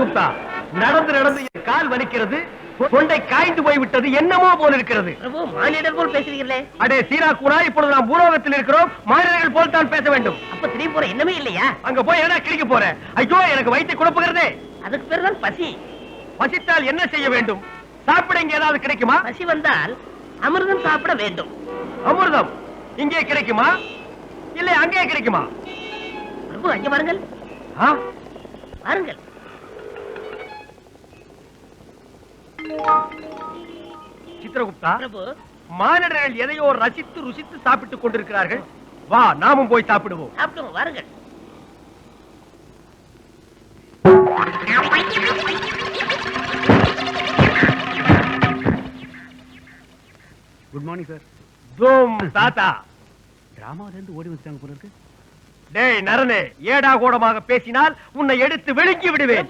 சித்திரகுப்தா, நடந்து நடந்து என் கால் வலிக்கிறது, தொண்டை காய்ந்து போய் விட்டது, என்னமோ போல இருக்கிறது. பிரபு, மானிடர் போல் பேசுறீங்களே. அடே சீராக்கூடா, இப்பொழுது நாம் பூலோகத்தில் இருக்கிறோம், மாநிலங்கள் போல் தான் பேச வேண்டும். அப்ப திடீர் போற என்னமே இல்லையா? அங்க போய் என்ன கிழிக்க போற? ஐயோ, எனக்கு வயிற்றை குழப்புகிறதே. அதுக்கு பேர் தான் பசி. பசித்தால் என்ன செய்ய வேண்டும்? சாப்பிட இங்க ஏதாவது கிடைக்குமா? பசி வந்தால் அமிர்தம் சாப்பிட வேண்டும். அமிர்தம் இங்கே கிடைக்குமா, இல்லை அங்கே கிடைக்குமா? பிரபு, அங்கே வாருங்கள். வாருங்கள். சித்திரகுப்தா, பிரபு, மானிடர்கள் எதையோ ரசித்து ருசித்து சாப்பிட்டுக் கொண்டிருக்கிறார்கள். வா, நாமும் போய் சாப்பிடுவோம். சாப்பிடுவோம், வாருங்கள். Good morning sir. தூம் தாத்தா. டிராமால இருந்து ஓடி வந்துட்டாங்க போல இருக்கு. டேய் நரனே, ஏடா கோடமாக பேசினால் உன்னை எடுத்து விழுங்கி விடுவேன்.